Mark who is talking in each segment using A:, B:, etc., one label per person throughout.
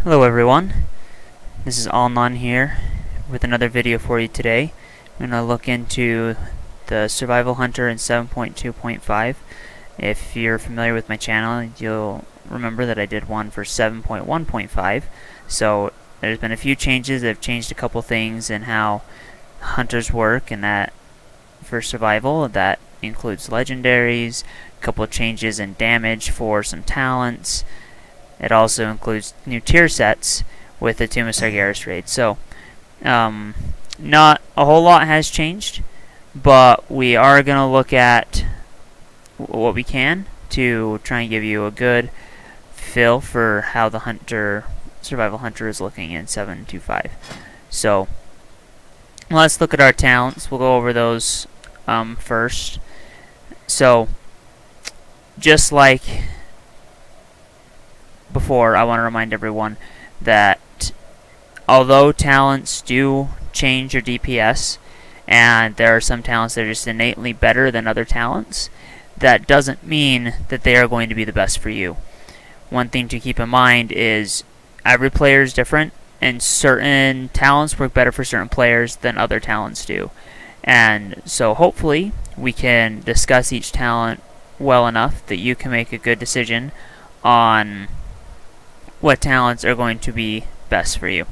A: Hello everyone, this is Alnon here with another video for you today. I'm going to look into the Survival Hunter in 7.2.5. If you're familiar with my channel, you'll remember that I did one for 7.1.5. So there's been a few changes that have changed a couple things in how hunters work, and that for survival that includes legendaries, a couple of changes in damage for some talents. It also includes new tier sets with the Tomb of Sargeras raid. So, not a whole lot has changed, but we are going to look at what we can to try and give you a good feel for how the Survival Hunter is looking in 7.2.5. So, let's look at our talents. We'll go over those first. So, just like before, I want to remind everyone that although talents do change your DPS, and there are some talents that are just innately better than other talents, that doesn't mean that they are going to be the best for you. One thing to keep in mind is every player is different, and certain talents work better for certain players than other talents do. And so hopefully we can discuss each talent well enough that you can make a good decision on what talents are going to be best for you.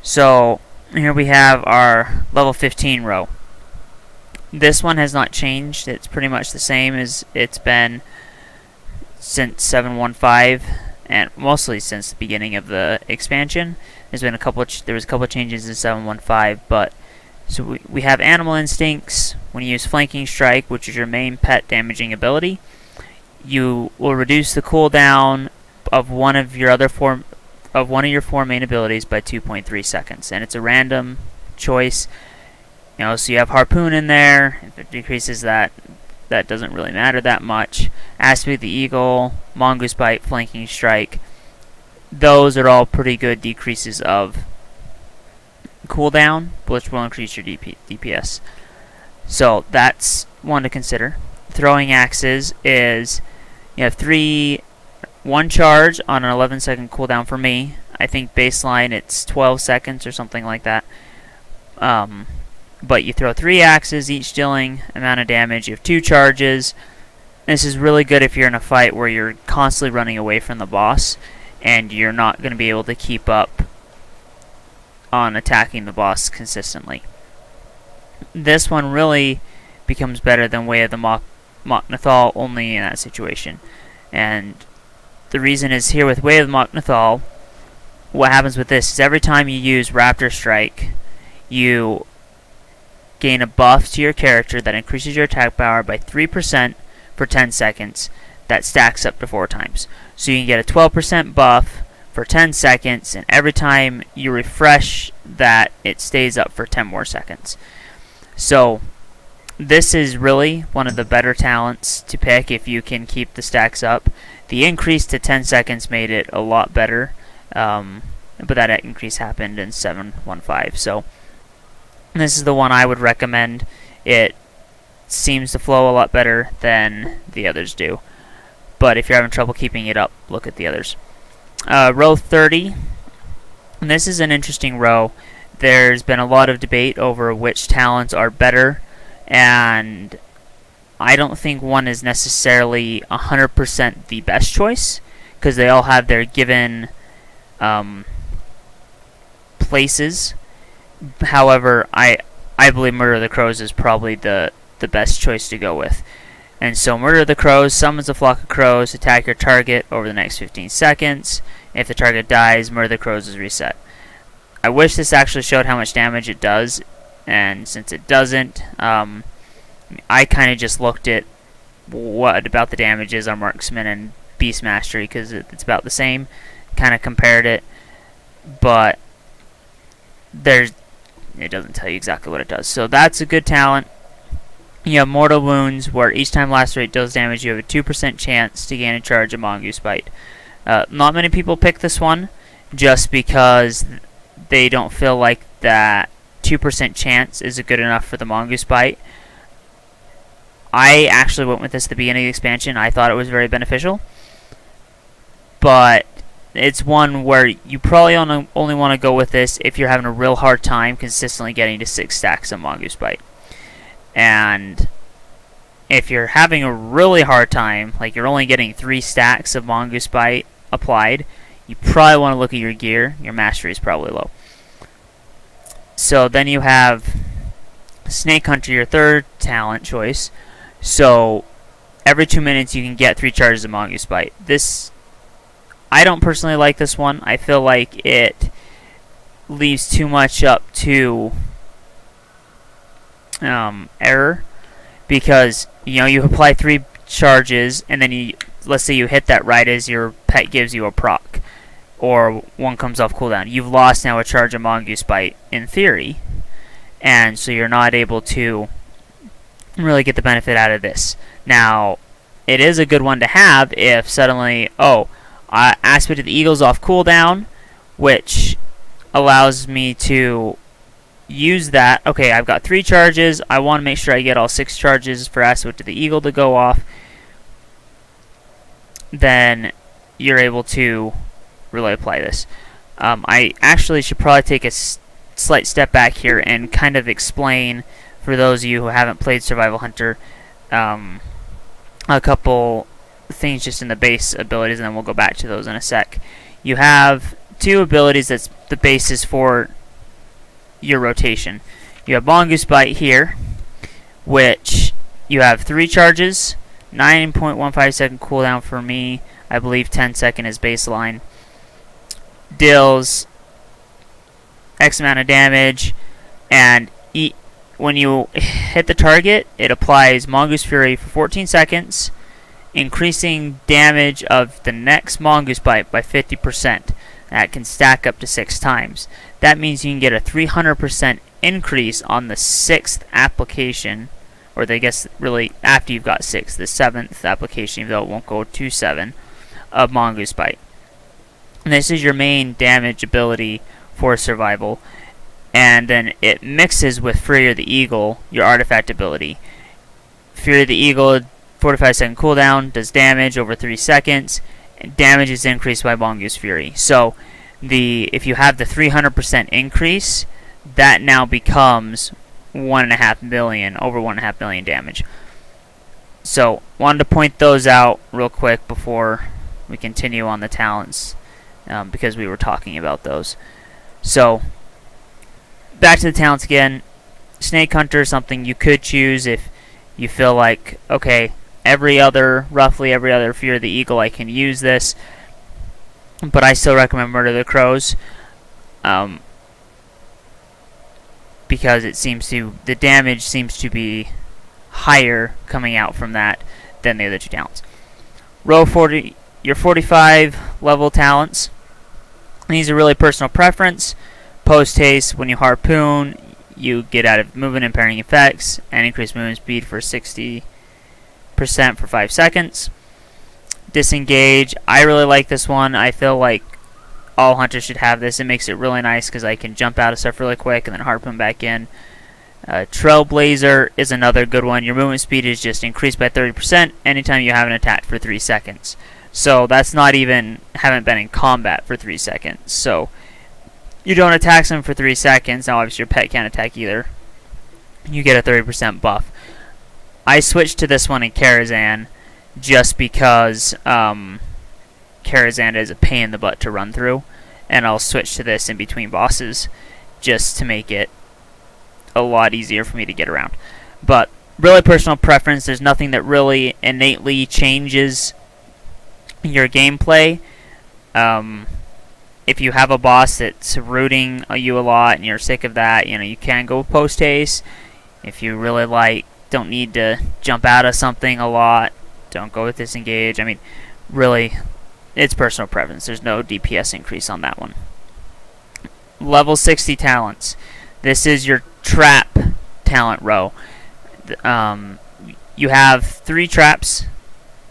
A: So here we have our level 15 row. This one has not changed. It's pretty much the same as it's been since 7.1.5, and mostly since the beginning of the expansion. There was a couple of changes in 7.1.5, but so we have animal instincts. When you use flanking strike, which is your main pet damaging ability, you will reduce the cooldown of one of your four main abilities by 2.3 seconds, and it's a random choice. So you have harpoon in there. If it decreases that doesn't really matter that much. Aspect the eagle, mongoose bite, flanking strike. Those are all pretty good decreases of cooldown, which will increase your DPS. So that's one to consider. Throwing axes is you have one charge on an 11-second cooldown for me. I think baseline it's 12 seconds or something like that. But you throw 3 axes, each dealing amount of damage. You have 2 charges. This is really good if you're in a fight where you're constantly running away from the boss and you're not going to be able to keep up on attacking the boss consistently. This one really becomes better than Way of the Mok'Nathal only in that situation. And the reason is here with Way of the Mok'Nathal, what happens with this is every time you use Raptor Strike, you gain a buff to your character that increases your attack power by 3% for 10 seconds. That stacks up to 4 times. So you can get a 12% buff for 10 seconds, and every time you refresh that, it stays up for 10 more seconds. So this is really one of the better talents to pick if you can keep the stacks up. The increase to 10 seconds made it a lot better, but that increase happened in 7.1.5. So this is the one I would recommend. It seems to flow a lot better than the others do. But if you're having trouble keeping it up, look at the others. Row 30. And this is an interesting row. There's been a lot of debate over which talents are better, and I don't think one is necessarily 100% the best choice, because they all have their given places. However, I believe Murder of the Crows is probably the best choice to go with. And so Murder of the Crows summons a flock of crows, attack your target over the next 15 seconds. If the target dies, Murder of the Crows is reset. I wish this actually showed how much damage it does, and since it doesn't, I kind of just looked at what about the damage is on Marksman and Beast Mastery, because it's about the same. Kind of compared it, but it doesn't tell you exactly what it does. So that's a good talent. You have Mortal Wounds, where each time lacerate deals damage, you have a 2% chance to gain a charge of Mongoose Bite. Not many people pick this one, just because they don't feel like that 2% chance is good enough for the Mongoose Bite. I actually went with this at the beginning of the expansion. I thought it was very beneficial. But it's one where you probably only want to go with this if you're having a real hard time consistently getting to 6 stacks of Mongoose Bite. And if you're having a really hard time, like you're only getting 3 stacks of Mongoose Bite applied, you probably want to look at your gear. Your mastery is probably low. So then you have Snake Hunter, your third talent choice. So every 2 minutes you can get 3 charges of Mongoose Bite. I don't personally like this one. I feel like it leaves too much up to error, because you apply 3 charges and then let's say you hit that right as your pet gives you a proc, or one comes off cooldown. You've lost now a charge of Mongoose Bite in theory, and so you're not able to really get the benefit out of this. Now, it is a good one to have if suddenly, Aspect of the Eagle's off cooldown, which allows me to use that. Okay, I've got 3 charges. I want to make sure I get all 6 charges for Aspect of the Eagle to go off. Then you're able to really apply this. I actually should probably take a slight step back here and kind of explain, for those of you who haven't played Survival Hunter, a couple things just in the base abilities, and then we'll go back to those in a sec. You have 2 abilities that's the basis for your rotation. You have Mongoose Bite here, which you have 3 charges, 9.15 second cooldown for me. I believe 10 second is baseline. Deals X amount of damage, and when you hit the target, it applies Mongoose Fury for 14 seconds, increasing damage of the next Mongoose Bite by 50%. That can stack up to 6 times. That means you can get a 300% increase on the 6th application, or I guess really after you've got 6, the 7th application, even though it won't go to 7, of Mongoose Bite. And this is your main damage ability for survival. And then it mixes with Fury of the Eagle, your artifact ability. Fury of the Eagle, 45 second cooldown, does damage over 3 seconds. And damage is increased by Mongoose Fury. So if you have the 300% increase, that now becomes 1.5 million, over 1.5 million damage. So wanted to point those out real quick before we continue on the talents, because we were talking about those. So back to the talents again. Snake Hunter is something you could choose if you feel like, okay, roughly every other Fear of the Eagle I can use this, but I still recommend Murder the Crows, because the damage seems to be higher coming out from that than the other 2 talents. Row 40, your 45 level talents. These are really personal preference. Post haste, when you harpoon, you get out of movement impairing effects and increase movement speed for 60% for 5 seconds. Disengage, I really like this one. I feel like all hunters should have this. It makes it really nice because I can jump out of stuff really quick and then harpoon back in. Trailblazer is another good one. Your movement speed is just increased by 30% anytime you haven't attacked for 3 seconds. So that's not even haven't been in combat for 3 seconds. So you don't attack them for 3 seconds. Now obviously your pet can't attack either. You get a 30% buff. I switched to this one in Karazhan just because Karazhan is a pain in the butt to run through, and I'll switch to this in between bosses just to make it a lot easier for me to get around. But really personal preference. There's nothing that really innately changes your gameplay. If you have a boss that's rooting you a lot and you're sick of that, you can go post haste. If you really don't need to jump out of something a lot, don't go with disengage. I mean, really, it's personal preference. There's no DPS increase on that one. Level 60 talents. This is your trap talent row. You have 3 traps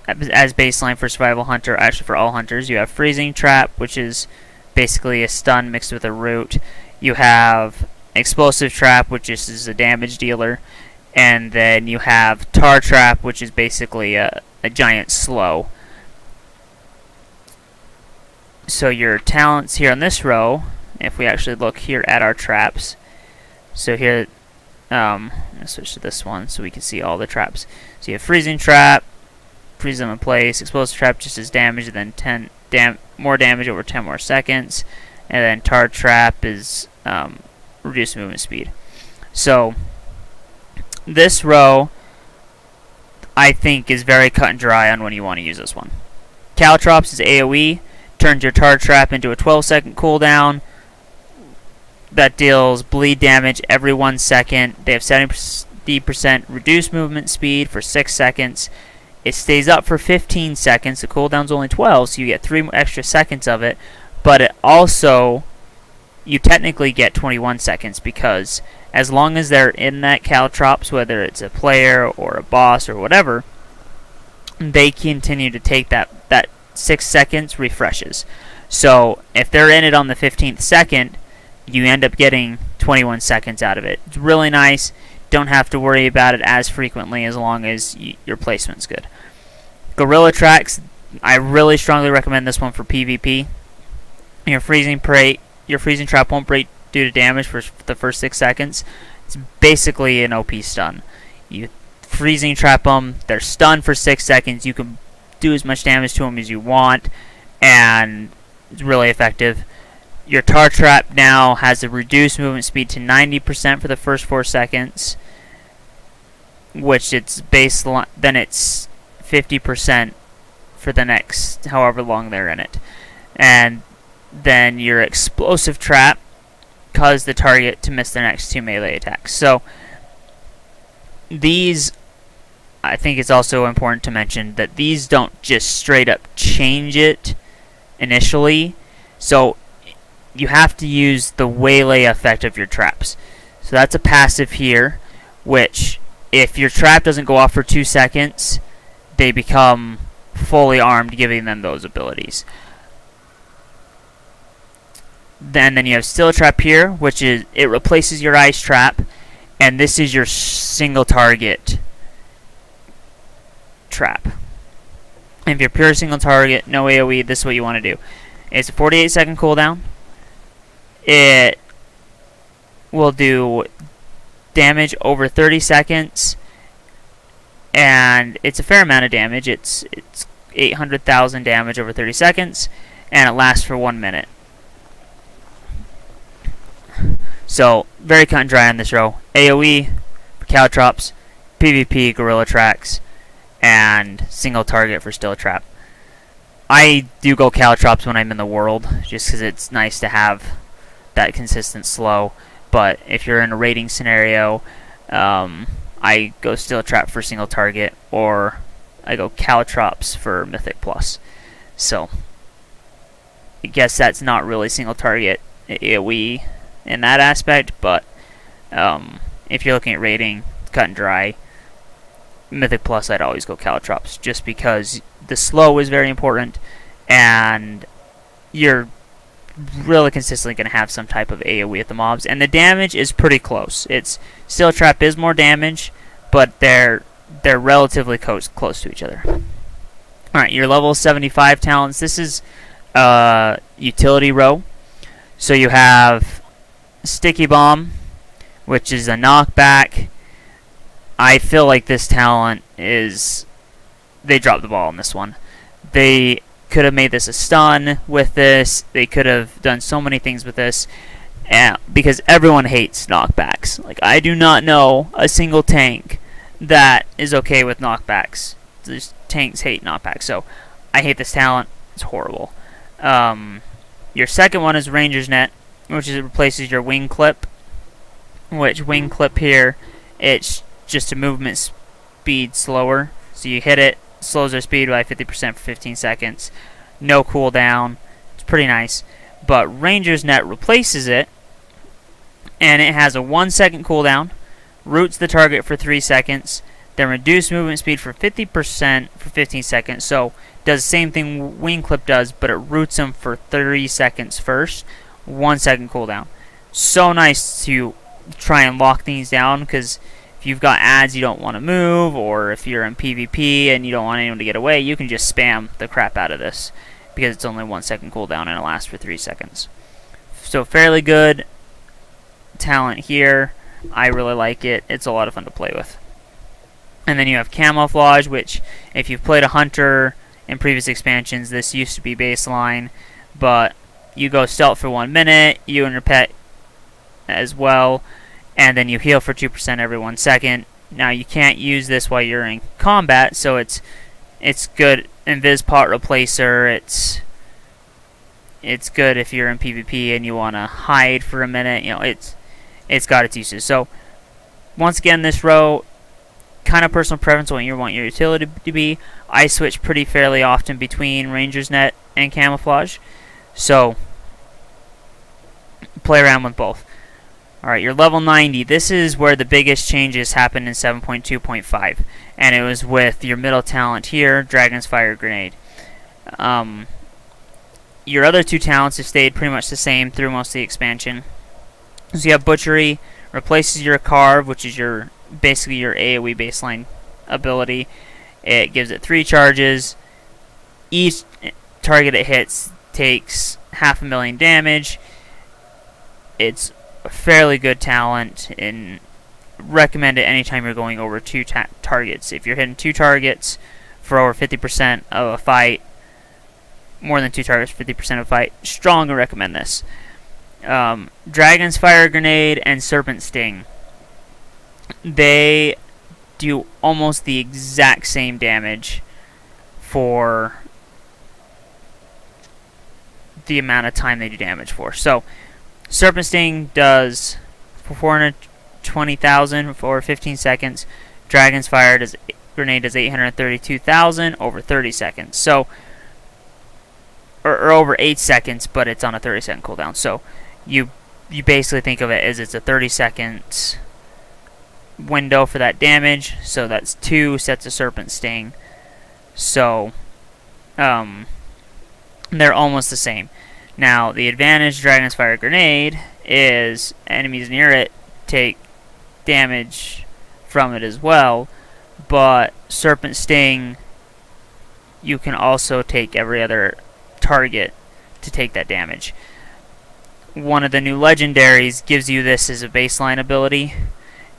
A: as baseline for Survival Hunter. Actually, for all hunters, you have Freezing Trap, which is basically a stun mixed with a root. You have Explosive Trap, which is a damage dealer. And then you have Tar Trap, which is basically a giant slow. So your talents here on this row, if we actually look here at our traps, so here, I'm going to switch to this one so we can see all the traps. So you have freezing trap, freeze them in place, explosive trap just as damage, and then more damage over 10 more seconds, and then tar trap is reduced movement speed. So this row, I think, is very cut and dry on when you want to use this one. Caltrops is AoE, turns your tar trap into a 12-second cooldown that deals bleed damage every 1 second. They have 70% reduced movement speed for 6 seconds. It stays up for 15 seconds. The cooldown's only 12, so you get 3 extra seconds of it. But it also, you technically get 21 seconds, because as long as they're in that caltrops, whether it's a player or a boss or whatever, they continue to take that 6 seconds refreshes. So if they're in it on the 15th second, you end up getting 21 seconds out of it. It's really nice. Don't have to worry about it as frequently as long as your placement's good. Gorilla Tracks, I really strongly recommend this one for PvP. Your freezing trap won't break due to damage for the first 6 seconds. It's basically an OP stun. You freezing trap them, they're stunned for 6 seconds. You can do as much damage to them as you want, and it's really effective. Your tar trap now has a reduced movement speed to 90% for the first 4 seconds, which it's baseline. Then it's 50% for the next however long they're in it, and then your explosive trap causes the target to miss their next 2 melee attacks. So these, I think it's also important to mention that these don't just straight up change it initially. So you have to use the waylay effect of your traps. So that's a passive here, which if your trap doesn't go off for 2 seconds, they become fully armed, giving them those abilities. Then you have still trap here, which is, it replaces your ice trap, and this is your single target trap. And if you're pure single target, no AoE, this is what you want to do. It's a 48-second cooldown. It will do damage over 30 seconds, and it's a fair amount of damage. It's 800,000 damage over 30 seconds, and it lasts for 1 minute. So very cut and dry on this row. AoE for caltrops, PvP gorilla tracks, and single target for still trap. I do go caltrops when I'm in the world, just because it's nice to have that consistent slow. But if you're in a raiding scenario, I go still trap for single target, or I go caltrops for mythic plus. So I guess that's not really single target AoE in that aspect, but if you're looking at raiding, cut and dry, mythic plus, I'd always go caltrops, just because the slow is very important, and you're really consistently going to have some type of AoE at the mobs, and the damage is pretty close. It's still trap is more damage, but they're relatively close to each other. Alright, your level 75 talents. This is utility row. So you have Sticky Bomb, which is a knockback. I feel like this talent is, they dropped the ball on this one. They could have made this a stun with this. They could have done so many things with this, because everyone hates knockbacks. Like, I do not know a single tank that is okay with knockbacks. These tanks hate knockbacks, so I hate this talent. It's horrible. Your second one is Ranger's Net, which replaces your wing clip. Which wing clip here, it's just a movement speed slower. So you hit it, slows their speed by 50% for 15 seconds. No cooldown. It's pretty nice. But Ranger's Net replaces it, and it has a 1 second cooldown, roots the target for 3 seconds, then reduce movement speed for 50% for 15 seconds. So does the same thing wing clip does, but it roots them for 30 seconds first. 1 second cooldown. So nice to try and lock things down, because if you've got ads you don't want to move, or if you're in PvP and you don't want anyone to get away, you can just spam the crap out of this, because it's only 1 second cooldown and it lasts for 3 seconds. So fairly good talent here. I really like it. It's a lot of fun to play with. And then you have Camouflage, which if you've played a Hunter in previous expansions, this used to be baseline, but you go stealth for 1 minute, you and your pet as well, and then you heal for 2% every 1 second. Now you can't use this while you're in combat, so it's good. Invis pot replacer. It's good if you're in PvP and you want to hide for a minute. You know, it's got its uses. So once again, this row, kind of personal preference on what you want your utility to be. I switch pretty fairly often between Ranger's Net and Camouflage, so play around with both. Alright, you're level 90. This is where the biggest changes happened in 7.2.5, and it was with your middle talent here, Dragon's Fire Grenade. Your other two talents have stayed pretty much the same through most of the expansion. So you have Butchery, replaces your Carve, which is basically your AoE baseline ability. It gives it 3 charges. Each target it hits takes 500,000 damage. It's a fairly good talent, and recommend it anytime you're going over 2 targets. If you're hitting 2 targets for over 50% of a fight, more than 2 targets, 50% of a fight, strongly recommend this. Dragon's Fire Grenade and Serpent Sting. They do almost the exact same damage for the amount of time they do damage for. So, Serpent Sting does 420,000 for 15 seconds. Dragon's Fire Grenade does 832,000 over 30 seconds. So, or over 8 seconds, but it's on a 30-second cooldown. So, you basically think of it as it's a 30 seconds window for that damage. So that's 2 sets of Serpent Sting. So, they're almost the same. Now, the advantage Dragon's Fire Grenade is enemies near it take damage from it as well, but Serpent Sting, you can also take every other target to take that damage. One of the new legendaries gives you this as a baseline ability,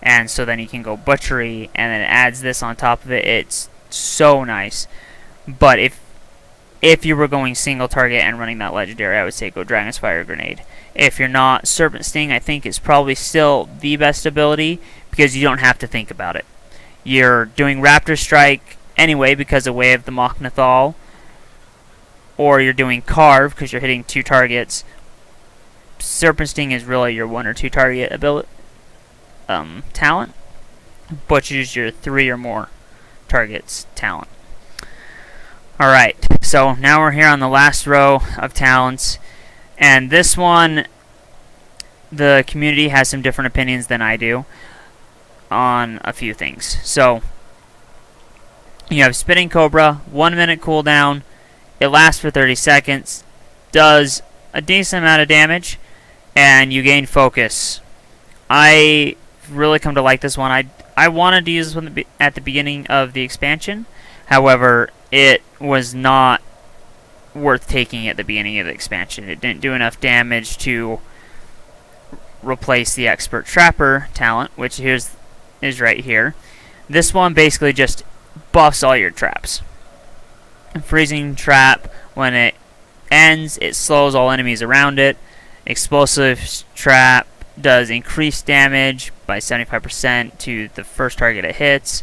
A: and so then you can go Butchery, and then it adds this on top of it. It's so nice. But if you were going single target and running that legendary, I would say go Dragon's Fire Grenade. If you're not, Serpent Sting I think is probably still the best ability, because you don't have to think about it. You're doing Raptor Strike anyway because of Way of the Machnathal, or you're doing Carve because you're hitting 2 targets. Serpent Sting is really your 1 or 2 target ability talent. Butcher's your 3 or more targets talent. Alright, so now we're here on the last row of talents, and this one, the community has some different opinions than I do on a few things. So, you have Spitting Cobra, 1 minute cooldown, it lasts for 30 seconds, does a decent amount of damage, and you gain focus. I really come to like this one. I wanted to use this one at the beginning of the expansion, however, it was not worth taking at the beginning of the expansion. It didn't do enough damage to replace the Expert Trapper talent, which is right here. This one basically just buffs all your traps. Freezing Trap, when it ends, it slows all enemies around it. Explosive Trap does increased damage by 75% to the first target it hits.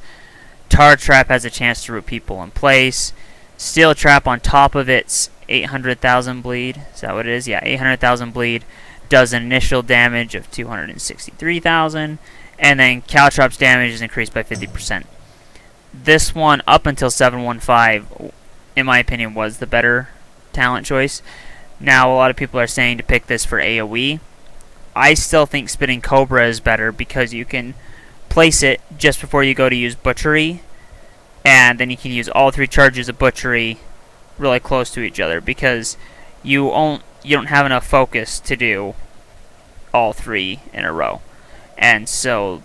A: Tar Trap has a chance to root people in place. Steel Trap on top of its 800,000 bleed. Is that what it is? Yeah, 800,000 bleed does an initial damage of 263,000. And then Caltrops damage is increased by 50%. This one, up until 715, in my opinion, was the better talent choice. Now, a lot of people are saying to pick this for AoE. I still think Spitting Cobra is better because you can place it just before you go to use Butchery, and then you can use all 3 charges of Butchery really close to each other, because you don't have enough focus to do all 3 in a row. And so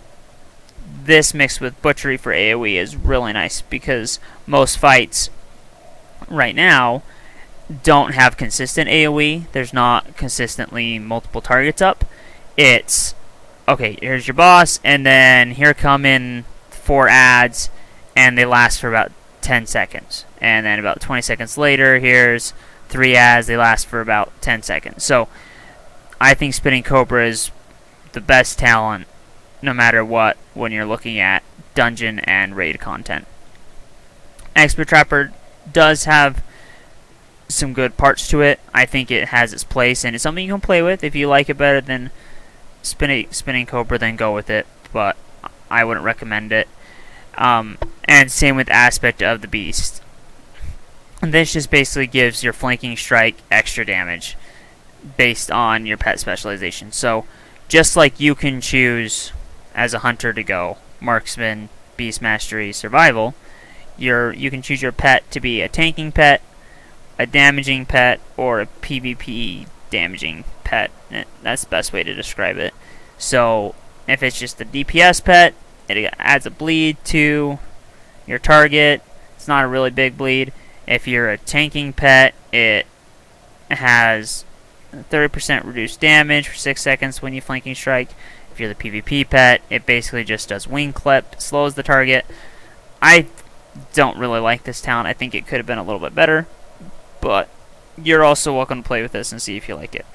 A: this mixed with Butchery for AoE is really nice, because most fights right now don't have consistent AoE. There's not consistently multiple targets up. It's, okay, here's your boss, and then here come in 4 ads, and they last for about 10 seconds. And then about 20 seconds later, here's 3 ads, they last for about 10 seconds. So I think Spinning Cobra is the best talent, no matter what, when you're looking at dungeon and raid content. Expert Trapper does have some good parts to it. I think it has its place, and it's something you can play with. If you like it better than Spinning Cobra, then go with it, but I wouldn't recommend it. And same with Aspect of the Beast. And this just basically gives your flanking strike extra damage based on your pet specialization. So just like you can choose as a hunter to go marksman, beast mastery, survival, you can choose your pet to be a tanking pet, a damaging pet, or a PvP damaging pet. That's the best way to describe it. So if it's just a DPS pet, it adds a bleed to your target. It's not a really big bleed. If you're a tanking pet, it has 30% reduced damage for 6 seconds when you flanking strike. If you're the PvP pet, it basically just does wing clip, slows the target. I don't really like this talent. I think it could have been a little bit better, but you're also welcome to play with this and see if you like it.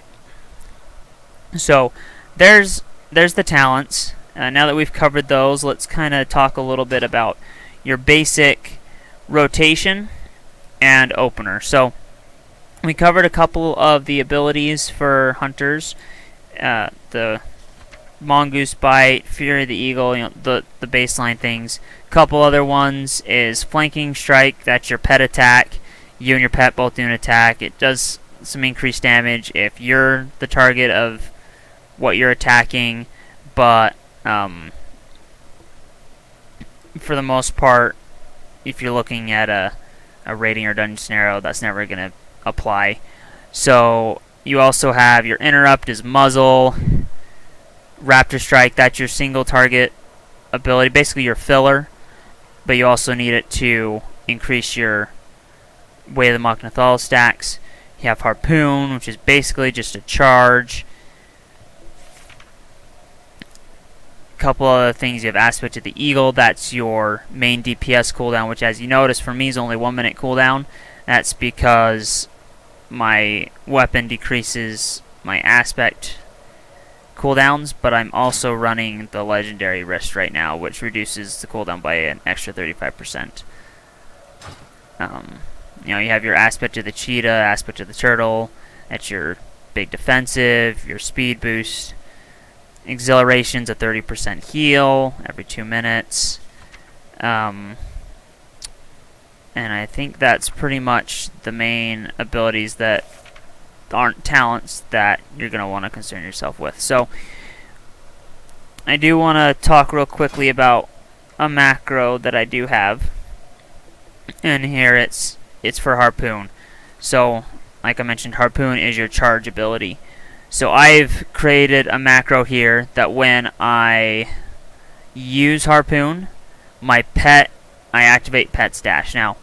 A: So there's the talents. Now that we've covered those, let's kind of talk a little bit about your basic rotation and opener. So we covered a couple of the abilities for hunters, the Mongoose Bite, Fury of the Eagle, the baseline things. A couple other ones is Flanking Strike. That's your pet attack. You and your pet both do an attack. It does some increased damage if you're the target of what you're attacking, but for the most part, if you're looking at a raiding or dungeon scenario, that's never going to apply. So you also have your Interrupt is Muzzle, Raptor Strike, that's your single target ability, basically your filler, but you also need it to increase your Way of the Machnathal stacks. You have Harpoon, which is basically just a charge. Couple other things, you have Aspect of the Eagle, that's your main DPS cooldown, which as you notice for me is only 1 minute cooldown. That's because my weapon decreases my aspect cooldowns, but I'm also running the legendary wrist right now, which reduces the cooldown by an extra 35%. You have your Aspect of the Cheetah, Aspect of the Turtle, that's your big defensive, your speed boost. Exhilaration's a 30% heal every 2 minutes. And I think that's pretty much the main abilities that aren't talents that you're going to want to concern yourself with. So I do want to talk real quickly about a macro that I do have. And here it's for Harpoon. So like I mentioned, Harpoon is your charge ability. So I've created a macro here that when I use Harpoon, my pet, I activate Pet's Dash. Now,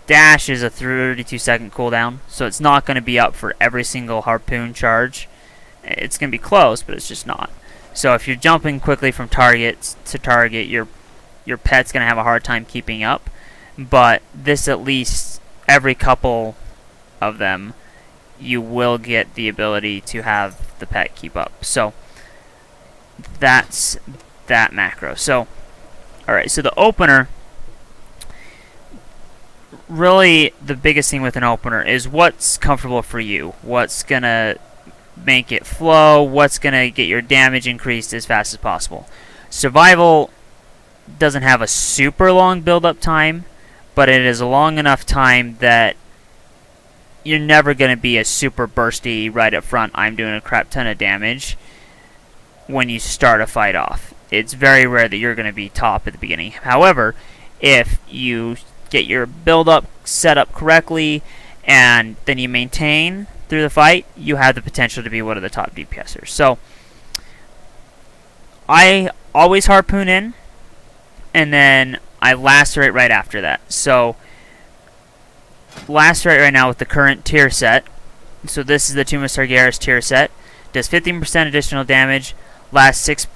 A: Dash is a 32-second cooldown, so it's not going to be up for every single Harpoon charge. It's going to be close, but it's just not. So if you're jumping quickly from target to target, your pet's going to have a hard time keeping up. But this, at least every couple of them, you will get the ability to have the pet keep up. So that's that macro. So alright, so the opener, really the biggest thing with an opener is what's comfortable for you. What's gonna make it flow, what's gonna get your damage increased as fast as possible. Survival doesn't have a super long build-up time, but it is a long enough time that you're never going to be a super bursty right up front, I'm doing a crap ton of damage when you start a fight off. It's very rare that you're going to be top at the beginning. However, if you get your build-up set up correctly and then you maintain through the fight, you have the potential to be one of the top DPSers. So I always Harpoon in, and then I lacerate right after that. So Lacerate right now with the current tier set. So this is the Tomb of Sargeras tier set. Does 15% additional damage, lasts 6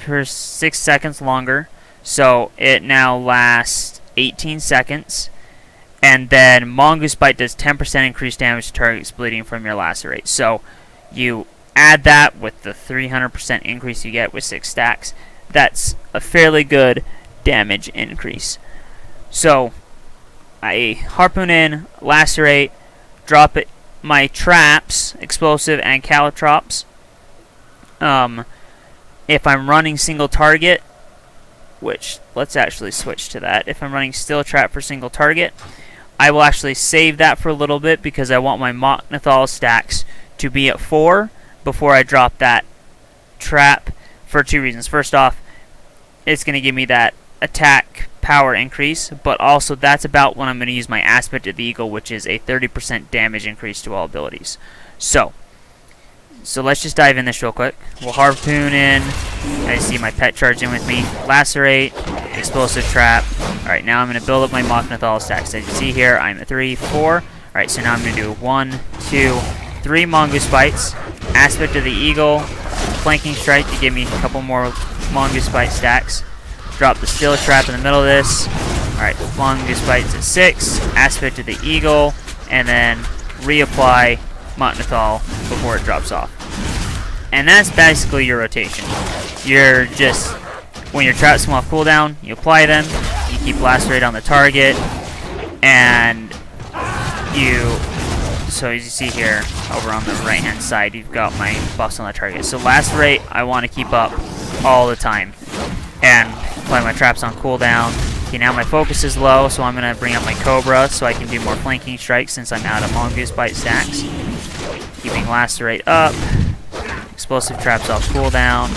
A: seconds longer. So it now lasts 18 seconds. And then Mongoose Bite does 10% increased damage to targets bleeding from your Lacerate. So you add that with the 300% increase you get with 6 stacks. That's a fairly good damage increase. So I harpoon in, lacerate, drop it, my traps, explosive and caltrops. If I'm running single target, which let's actually switch to that. If I'm running still trap for single target, I will actually save that for a little bit because I want my Mok'Nathal stacks to be at 4 before I drop that trap for 2 reasons. First off, it's going to give me that attack power increase, but also that's about when I'm going to use my Aspect of the Eagle, which is a 30% damage increase to all abilities. So let's just dive in this real quick. We'll harpoon in. I see my pet charge in with me. Lacerate, explosive trap. Alright, now I'm going to build up my Mok'Nathal stacks. As you see here, I'm at 3, 4. Alright, so now I'm going to do 1, 2, 3 Mongoose Bites, Aspect of the Eagle, Flanking Strike to give me a couple more Mongoose Bite stacks. Drop the Still Trap in the middle of this. Alright, Mongoose Bites at 6, Aspect of the Eagle, and then reapply Mok'Nathal before it drops off. And that's basically your rotation. You're just, when your traps come off cooldown, you apply them, you keep Lacerate on the target, and so as you see here, over on the right hand side, you've got my buffs on the target. So Lacerate, I want to keep up all the time, and apply my traps on cooldown. Okay, now my focus is low, so I'm going to bring up my Cobra so I can do more flanking strikes since I'm out of Mongoose Bite stacks. Keeping Lacerate up. Explosive traps off cooldown.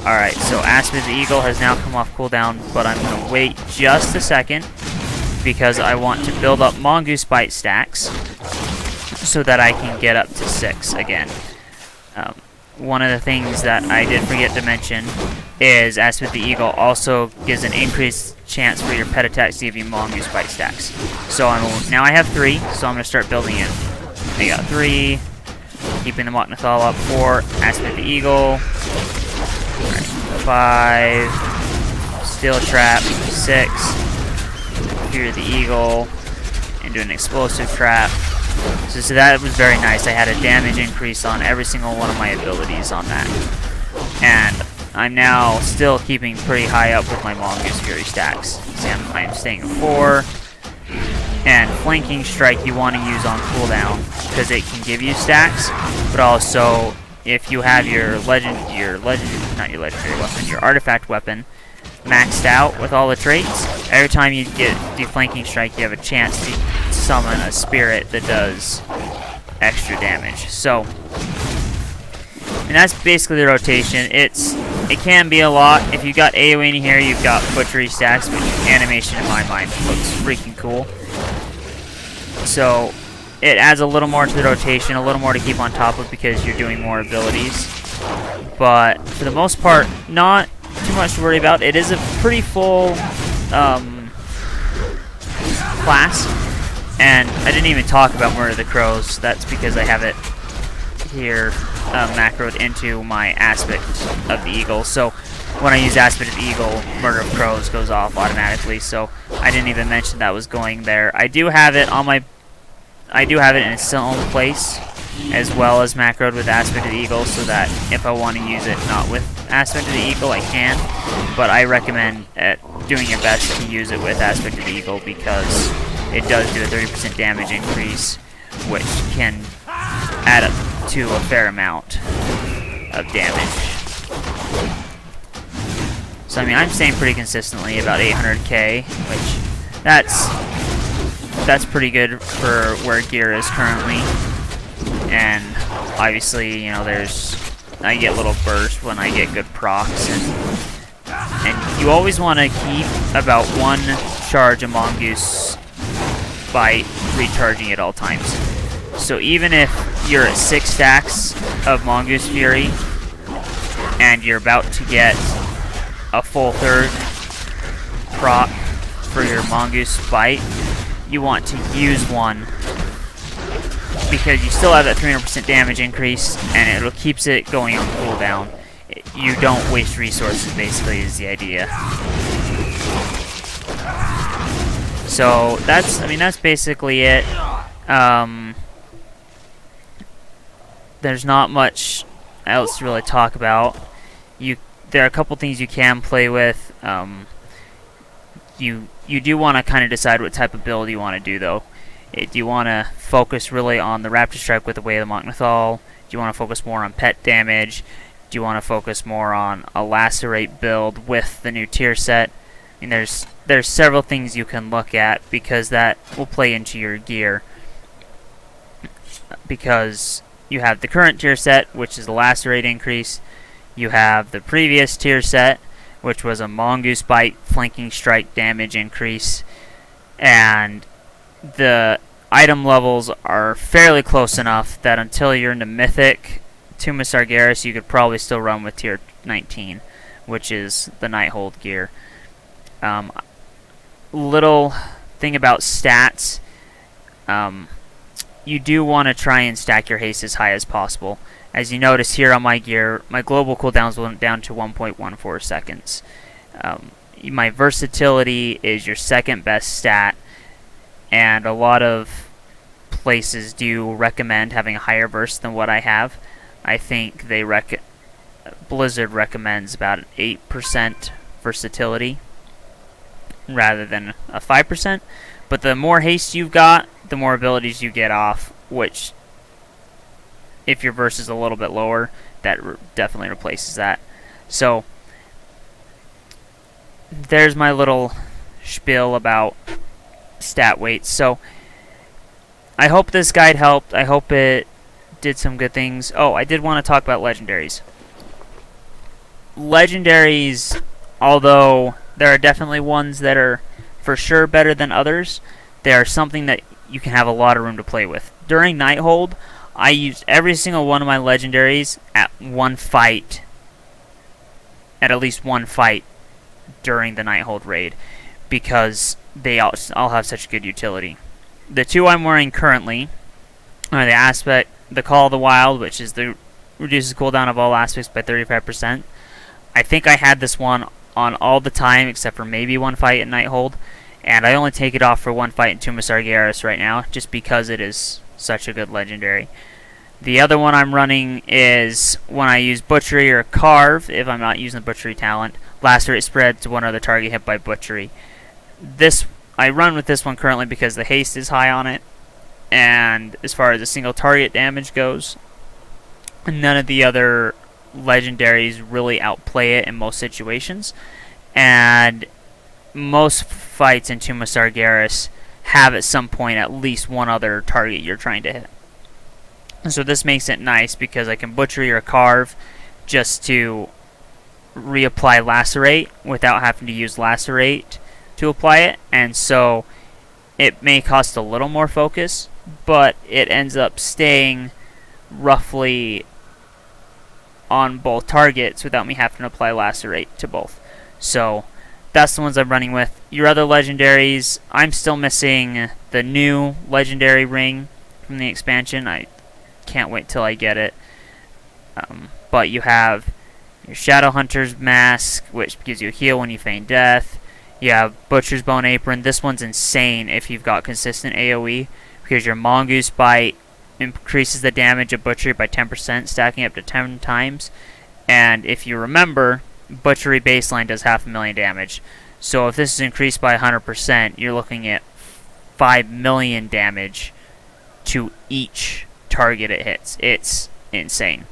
A: Alright, so Aspect of the Eagle has now come off cooldown, but I'm going to wait just a second because I want to build up Mongoose Bite stacks so that I can get up to 6 again. One of the things that I did forget to mention is Aspect of the Eagle also gives an increased chance for your pet attacks to give you Mongoose Bite stacks. So now I have 3, so I'm going to start building it. I got 3, keeping the Mok'Nathal up, 4, Aspect of the Eagle, 5, Steel Trap, 6, Fear of the Eagle, and do an Explosive Trap. So that was very nice. I had a damage increase on every single one of my abilities on that. And I'm now still keeping pretty high up with my Mongoose Fury stacks. See, I'm staying at 4. And Flanking Strike you want to use on cooldown because it can give you stacks, but also if you have your artifact weapon maxed out with all the traits, every time you do Flanking Strike, you have a chance to summon a spirit that does extra damage. So, and that's basically the rotation. It can be a lot. If you got AoE in here, you've got Butchery stacks, which animation in my mind looks freaking cool. So it adds a little more to the rotation, a little more to keep on top of because you're doing more abilities. But for the most part, not too much to worry about. It is a pretty full class. And I didn't even talk about Murder of the Crows. That's because I have it here macroed into my Aspect of the Eagle. So when I use Aspect of the Eagle, Murder of Crows goes off automatically. So I didn't even mention that was going there. I do have it in its own place, as well as macroed with Aspect of the Eagle, so that if I want to use it not with Aspect of the Eagle, I can. But I recommend doing your best to use it with Aspect of the Eagle because it does do a 30% damage increase, which can add up to a fair amount of damage. So I mean, I'm staying pretty consistently about 800k, which that's pretty good for where gear is currently. And obviously, you know, I get little bursts when I get good procs, and you always want to keep about 1 charge of Mongoose Bite recharging at all times. So even if you're at 6 stacks of Mongoose Fury and you're about to get a full 3rd proc for your Mongoose Bite, you want to use one because you still have that 300% damage increase, and it keeps it going on cooldown. You don't waste resources, basically, is the idea. So that's basically it. There's not much else to really talk about. There are a couple things you can play with. You do want to kind of decide what type of build you want to do, though. Do you want to focus really on the Raptor Strike with the Way of the Mok'Nathal? Do you want to focus more on pet damage? Do you want to focus more on a Lacerate build with the new tier set? I mean, there's several things you can look at, because that will play into your gear. Because you have the current tier set, which is the Lacerate increase. You have the previous tier set, which was a Mongoose Bite flanking strike damage increase. And the item levels are fairly close enough that until you're into Mythic Tomb of Sargeras, you could probably still run with tier 19, which is the Nighthold gear. Little thing about stats, you do want to try and stack your haste as high as possible. As you notice here on my gear, my global cooldowns went down to 1.14 seconds. My versatility is your second best stat, and a lot of places do recommend having a higher verse than what I have. I think Blizzard recommends about an 8% versatility rather than a 5%. But the more haste you've got, the more abilities you get off, which, if your verse is a little bit lower, that definitely replaces that. So there's my little spiel about stat weights. So I hope this guide helped. I hope it did some good things. Oh, I did want to talk about legendaries. Legendaries, although there are definitely ones that are for sure better than others, they are something that you can have a lot of room to play with. During Nighthold, I used every single one of my legendaries at least one fight during the Nighthold raid, because they all have such good utility. The two I'm wearing currently are the Call of the Wild, which is the reduces cooldown of all aspects by 35%. I think I had this one on all the time except for maybe one fight at Nighthold, and I only take it off for one fight in Tomb of Sargeras right now, just because it is such a good legendary. The other one I'm running is when I use Butchery or Carve, if I'm not using the Butchery talent, Lacerate spread to one other target hit by Butchery. I run with this one currently because the haste is high on it, and as far as the single target damage goes, none of the other legendaries really outplay it in most situations, and most fights in Tomb of Sargeras have at some point at least one other target you're trying to hit. So this makes it nice because I can Butchery or Carve just to reapply Lacerate without having to use Lacerate to apply it, and so it may cost a little more focus, but it ends up staying roughly on both targets without me having to apply Lacerate to both. So that's the ones I'm running with. Your other legendaries, I'm still missing the new legendary ring from the expansion. I can't wait till I get it. But you have your Shadowhunter's Mask, which gives you a heal when you feign death. You have Butcher's Bone Apron. This one's insane if you've got consistent AoE, because your Mongoose Bite increases the damage of Butchery by 10%, stacking up to 10 times. And if you remember, Butchery baseline does 500,000 damage. So if this is increased by 100%, you're looking at 5 million damage to each target it hits. It's insane.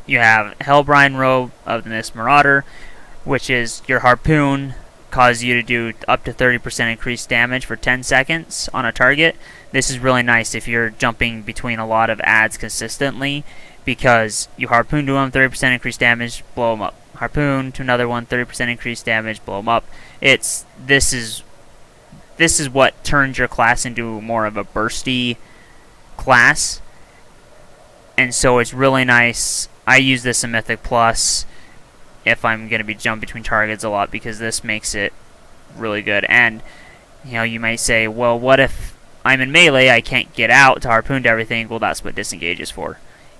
A: You have Hellbrine Robe of the Mist Marauder, which is your harpoon causes you to do up to 30% increased damage for 10 seconds on a target. This is really nice if you're jumping between a lot of adds consistently, because you harpoon to them, 30% increased damage, blow them up. Harpoon to another one, 30% increased damage, blow them up. This is what turns your class into more of a bursty class, and so it's really nice. I use this in Mythic Plus if I'm going to be jumping between targets a lot, because this makes it really good. And you know, you might say, well, what if I'm in melee, I can't get out to harpoon to everything. Well, that's what disengage is for.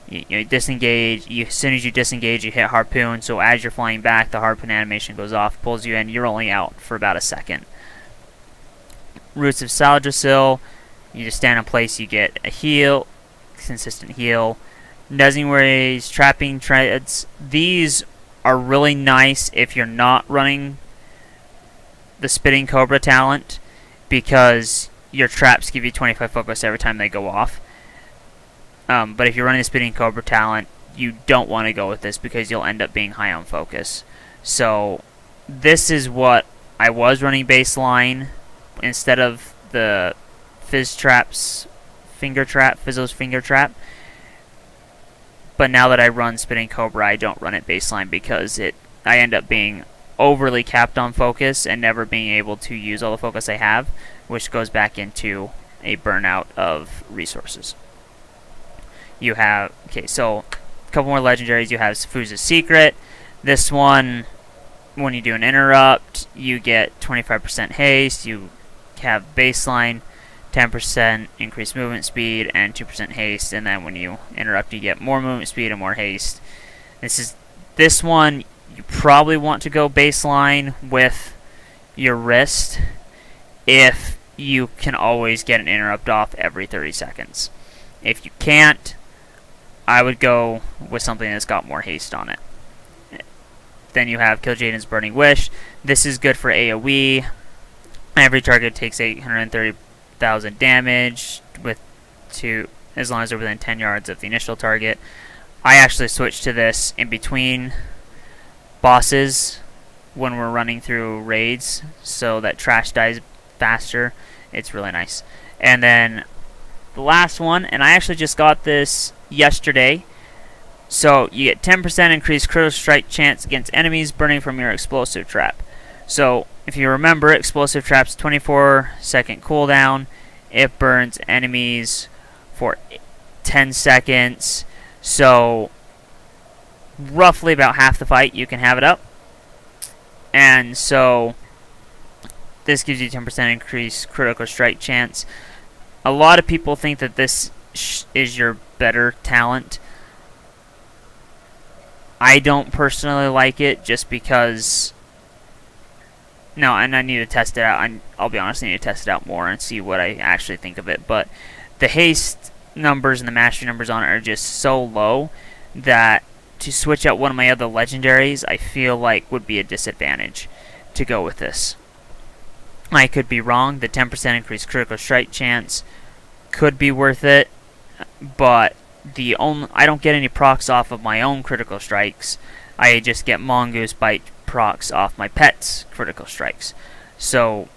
A: You disengage, as soon as you disengage, you hit harpoon, so as you're flying back, the harpoon animation goes off, pulls you in, you're only out for about a second. Roots of Saldrasil, you just stand in place, you get a heal, consistent heal. Nuzzing Rays, Trapping Treads, these are really nice if you're not running the Spitting Cobra talent, because your traps give you 25 focus every time they go off. But if you're running the Spitting Cobra talent, you don't want to go with this because you'll end up being high on focus. So this is what I was running baseline instead of the Fizzlo's Finger Trap. But now that I run Spitting Cobra, I don't run it baseline because I end up being overly capped on focus and never being able to use all the focus I have, which goes back into a burnout of resources. You have, so a couple more legendaries. You have Sifuza's Secret. This one, when you do an interrupt, you get 25% haste. You have baseline, 10% increased movement speed, and 2% haste. And then when you interrupt, you get more movement speed and more haste. This one, you probably want to go baseline with your wrist if you can always get an interrupt off every 30 seconds. If you can't, I would go with something that's got more haste on it. Then you have Kil'jaeden's Burning Wish. This is good for AoE. Every target takes 830,000 damage as long as they're within 10 yards of the initial target. I actually switched to this in between bosses when we're running through raids so that trash dies faster. It's really nice. And then the last one, and I actually just got this yesterday. So you get 10% increased critical strike chance against enemies burning from your explosive trap. So if you remember, explosive trap's 24-second cooldown. It burns enemies for 10 seconds. So roughly about half the fight you can have it up. And so this gives you 10% increased critical strike chance. A lot of people think that this is your better talent. I don't personally like it just because... No, and I need to test it out. I'll be honest, I need to test it out more and see what I actually think of it. But the haste numbers and the mastery numbers on it are just so low that to switch out one of my other legendaries, I feel like would be a disadvantage to go with this. I could be wrong. The 10% increased critical strike chance could be worth it, but I don't get any procs off of my own critical strikes. I just get Mongoose Bite procs off my pet's critical strikes. So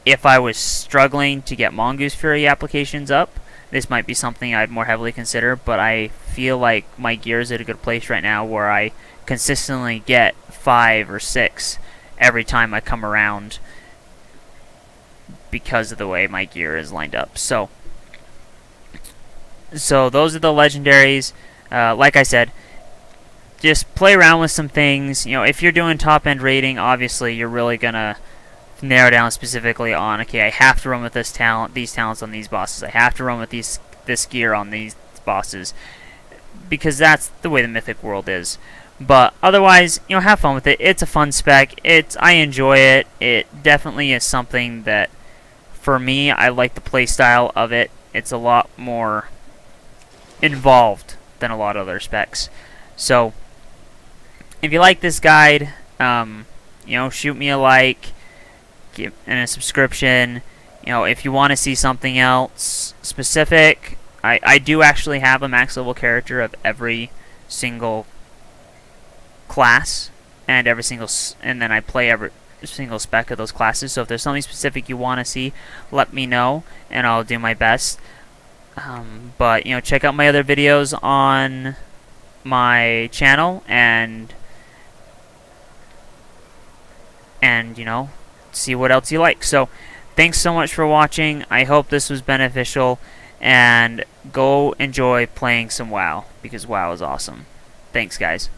A: if I was struggling to get Mongoose Fury applications up, this might be something I'd more heavily consider, but I feel like my gear is at a good place right now where I consistently get 5 or 6 every time I come around because of the way my gear is lined up. So those are the legendaries. Like I said, just play around with some things. You know, if you're doing top-end rating, obviously you're really gonna narrow down specifically on, okay, I have to run with these talents on these bosses. I have to run with this gear on these bosses, because that's the way the Mythic world is. But otherwise, you know, have fun with it. It's a fun spec. I enjoy it. It definitely is something that, for me, I like the play style of it. It's a lot more involved than a lot of other specs. So, if you like this guide, you know, shoot me a like, and a subscription. You know, if you want to see something else specific, I do actually have a max level character of every single class and then I play every single spec of those classes. So if there's something specific you want to see, let me know and I'll do my best. But you know, check out my other videos on my channel and you know, see what else you like. So thanks so much for watching. I hope this was beneficial, and go enjoy playing some WoW, because WoW is awesome. Thanks, guys.